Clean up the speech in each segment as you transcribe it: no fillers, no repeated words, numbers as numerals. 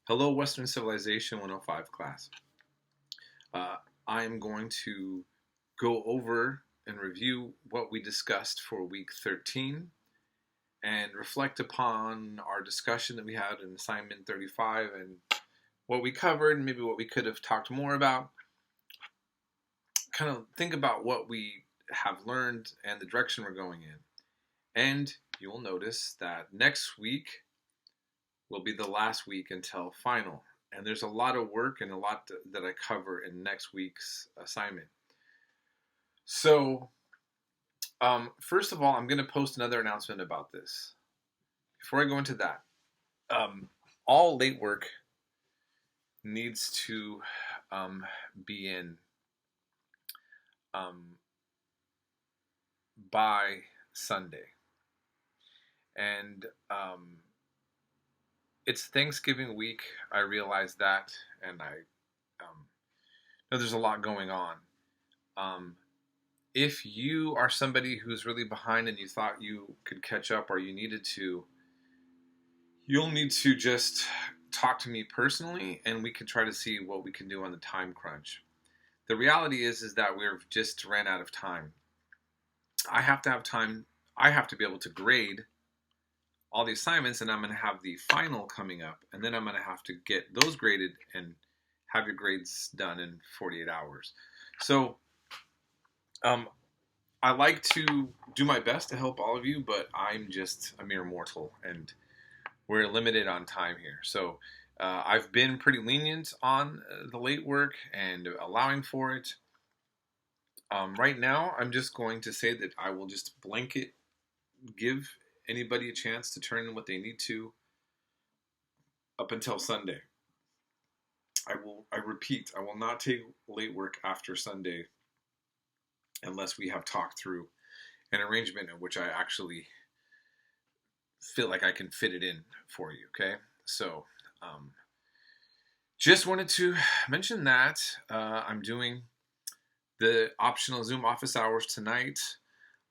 Hello, Western Civilization 105 class. Uh, I'm going to go over and review what we discussed for week 13 and reflect upon our discussion that we had in assignment 35 and what we covered and maybe what we could have talked more about. Kind of think about what we have learned and the direction we're going in. And you'll notice that next week will be the last week until final. And there's a lot of work and a lot that I cover in next week's assignment. So, first of all, I'm going to post another announcement about this. Before I go into that, all late work needs to be in by Sunday. And it's Thanksgiving week. I realize that, and I know there's a lot going on. If you are somebody who's really behind and you thought you could catch up or you needed to, you'll need to just talk to me personally, and we can try to see what we can do on the time crunch. The reality is that we've just ran out of time. I have to have time. I have to be able to grade all the assignments, and I'm going to have the final coming up, and then I'm going to have to get those graded and have your grades done in 48 hours. So I like to do my best to help all of you, but I'm just a mere mortal, and we're limited on time here. So I've been pretty lenient on the late work and allowing for it. Right now, I'm just going to say that I will just blanket give anybody a chance to turn in what they need to up until Sunday. I repeat, I will not take late work after Sunday unless we have talked through an arrangement in which I actually feel like I can fit it in for you, okay? So, just wanted to mention that I'm doing the optional Zoom office hours tonight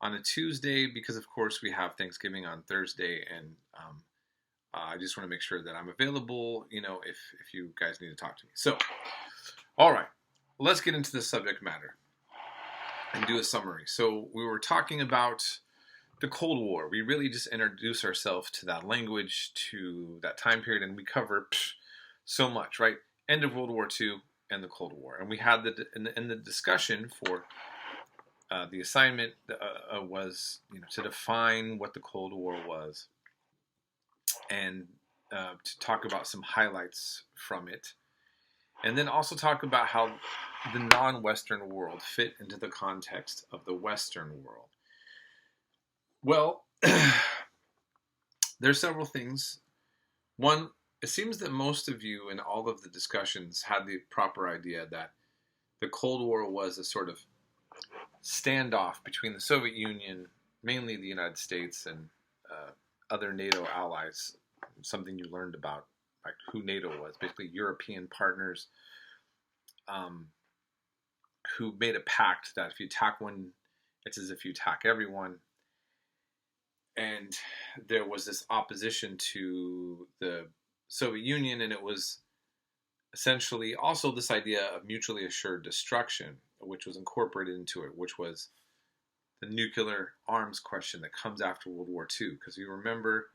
on a Tuesday because, of course, we have Thanksgiving on Thursday, and I just want to make sure that I'm available, if you guys need to talk to me. So, all right, let's get into the subject matter and do a summary. So we were talking about the Cold War. We really just introduce ourselves to that language, to that time period, and we cover so much, right? End of World War II and the Cold War. And we had in the discussion for the assignment was to define what the Cold War was and to talk about some highlights from it. And then also talk about how the non-Western world fit into the context of the Western world. Well, there's several things. One, it seems that most of you in all of the discussions had the proper idea that the Cold War was a sort of standoff between the Soviet Union, mainly the United States, and other NATO allies. Something you learned about, like who NATO was, basically European partners who made a pact that if you attack one, it's as if you attack everyone. And there was this opposition to the Soviet Union, and it was essentially also this idea of mutually assured destruction, which was incorporated into it, which was the nuclear arms question that comes after World War II. Because you remember,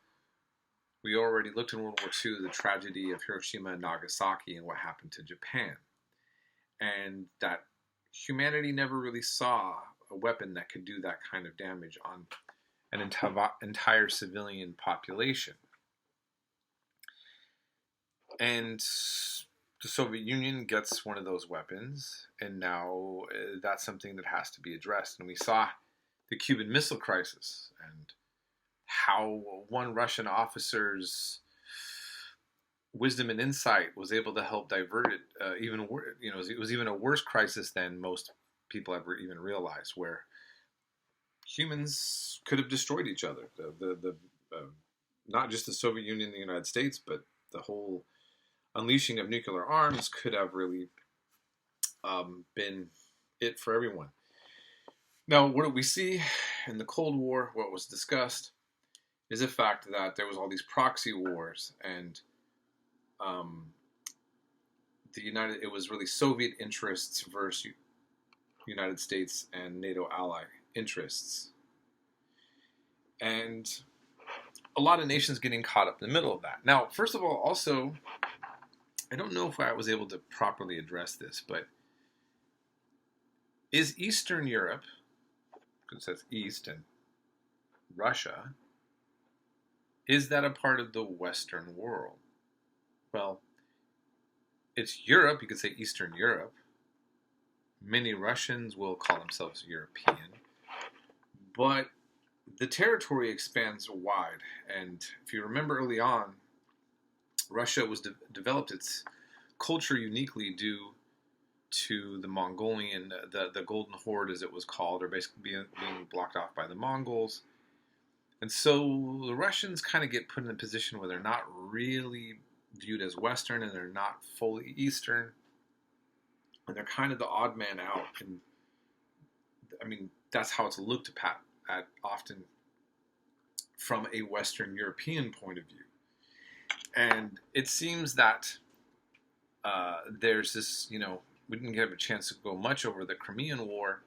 we already looked in World War II, the tragedy of Hiroshima and Nagasaki and what happened to Japan. And that humanity never really saw a weapon that could do that kind of damage on an entire civilian population. And the Soviet Union gets one of those weapons, and now that's something that has to be addressed. And we saw the Cuban Missile Crisis and how one Russian officer's wisdom and insight was able to help divert it. It was even a worse crisis than most people ever even realized, where humans could have destroyed each other. The not just the Soviet Union and the United States, but the whole unleashing of nuclear arms could have really been it for everyone. Now, what do we see in the Cold War? What was discussed is the fact that there was all these proxy wars, and it was really Soviet interests versus United States and NATO ally interests. And a lot of nations getting caught up in the middle of that. Now, first of all, also, I don't know if I was able to properly address this, but is Eastern Europe, because it says East and Russia, is that a part of the Western world? Well, it's Europe. You could say Eastern Europe. Many Russians will call themselves European. But the territory expands wide. And if you remember early on, Russia was developed its culture uniquely due to the Mongolian, the Golden Horde as it was called, or basically being blocked off by the Mongols. And so the Russians kind of get put in a position where they're not really viewed as Western and they're not fully Eastern. And they're kind of the odd man out. And I mean, that's how it's looked at often from a Western European point of view. And it seems that there's this, we didn't get a chance to go much over the Crimean War,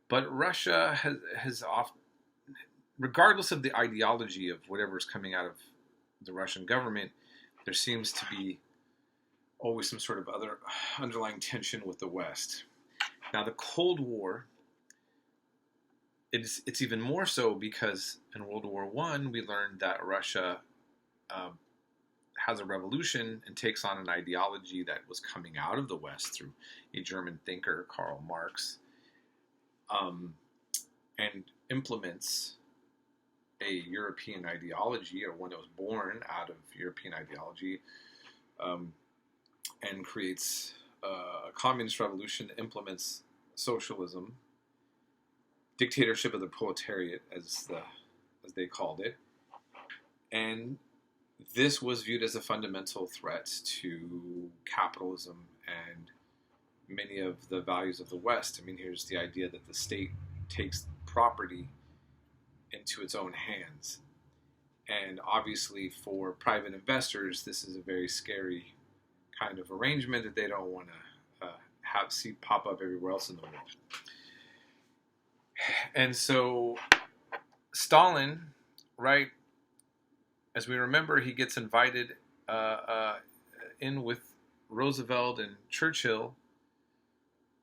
but Russia has often, regardless of the ideology of whatever's coming out of the Russian government, there seems to be always some sort of other underlying tension with the West. Now, the Cold War, it's even more so because in World War I, we learned that Russia has a revolution and takes on an ideology that was coming out of the West through a German thinker, Karl Marx, and implements a European ideology, or one that was born out of European ideology, and creates a communist revolution that implements socialism, dictatorship of the proletariat, as they called it, and this was viewed as a fundamental threat to capitalism and many of the values of the West. I mean, here's the idea that the state takes property into its own hands. And obviously for private investors, this is a very scary kind of arrangement that they don't want to see pop up everywhere else in the world. And so Stalin, right, as we remember, he gets invited in with Roosevelt and Churchill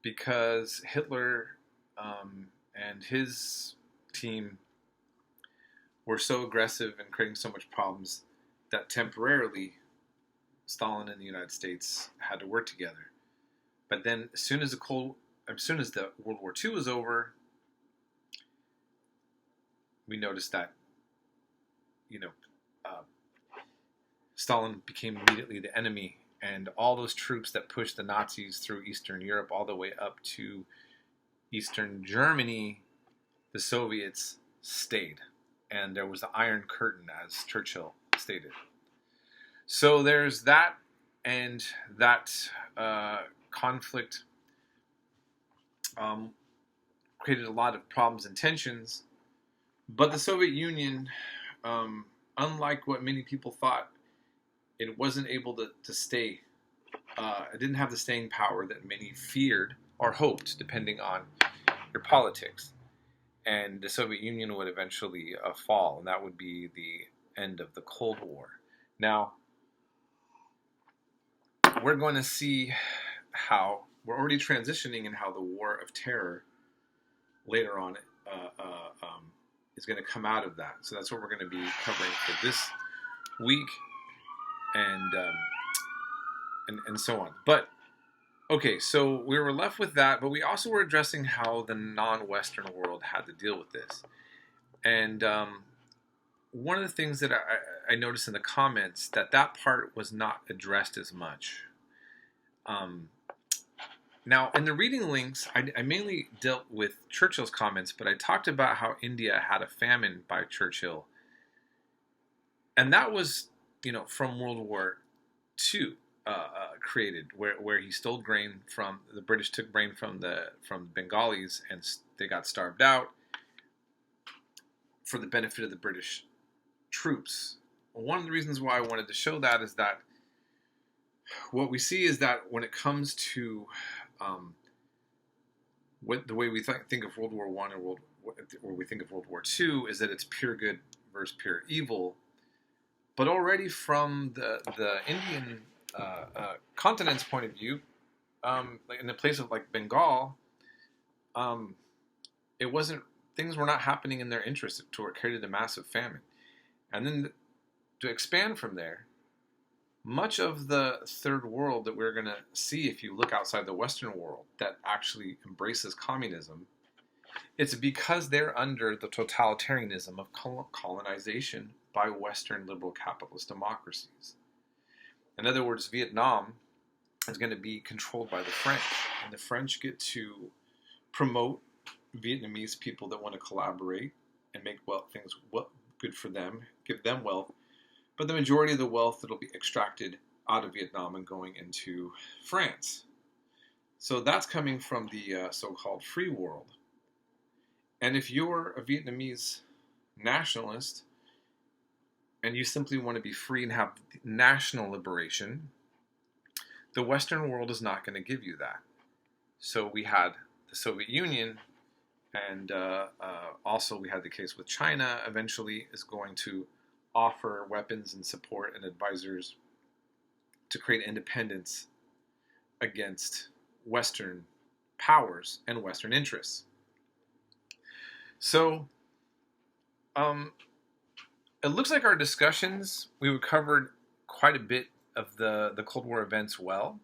because Hitler and his team were so aggressive and creating so much problems that temporarily Stalin and the United States had to work together. But then as soon as the World War II was over, we noticed that, Stalin became immediately the enemy, and all those troops that pushed the Nazis through Eastern Europe all the way up to Eastern Germany, the Soviets stayed. And there was the Iron Curtain, as Churchill stated. So there's that, and that conflict created a lot of problems and tensions. But the Soviet Union, unlike what many people thought, it wasn't able to stay. It didn't have the staying power that many feared or hoped, depending on your politics. And the Soviet Union would eventually fall, and that would be the end of the Cold War. Now, we're going to see how we're already transitioning in how the War of Terror later on is going to come out of that. So that's what we're going to be covering for this week, and so on. But okay, so we were left with that, but we also were addressing how the non-Western world had to deal with this. And one of the things that I noticed in the comments, that part was not addressed as much. Now, in the reading links, I mainly dealt with Churchill's comments, but I talked about how India had a famine by Churchill. And that was, from World War II. Created where he stole grain from the British, took grain from Bengalis, and they got starved out for the benefit of the British troops. One of the reasons why I wanted to show that is that what we see is that when it comes to the way we think of World War One or we think of World War II, is that it's pure good versus pure evil. But already from the Indian continent's point of view, like in the place of like Bengal, it wasn't, things were not happening in their interest to it created a massive famine. And then to expand from there, much of the third world that we're going to see if you look outside the Western world that actually embraces communism, it's because they're under the totalitarianism of colonization by Western liberal capitalist democracies. In other words, Vietnam is going to be controlled by the French, and the French get to promote Vietnamese people that want to collaborate and make things good for them, give them wealth. But the majority of the wealth that will be extracted out of Vietnam and going into France. So that's coming from the so-called free world. And if you're a Vietnamese nationalist and you simply want to be free and have national liberation, the Western world is not going to give you that. So we had the Soviet Union, and also we had the case with China eventually is going to offer weapons and support and advisors to create independence against Western powers and Western interests. So it looks like our discussions, we covered quite a bit of the Cold War events well.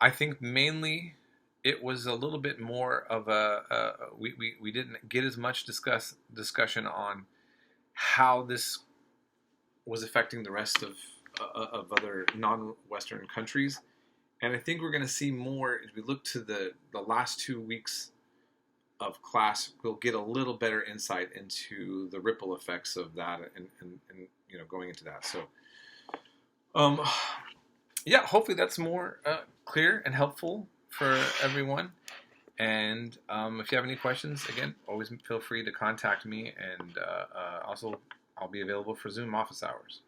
I think mainly it was a little bit more of we didn't get as much discussion on how this was affecting the rest of other non-Western countries. And I think we're going to see more as we look to the last 2 weeks of class. We'll get a little better insight into the ripple effects of that and going into that. So, yeah, hopefully that's more clear and helpful for everyone. And if you have any questions, again, always feel free to contact me. And also, I'll be available for Zoom office hours.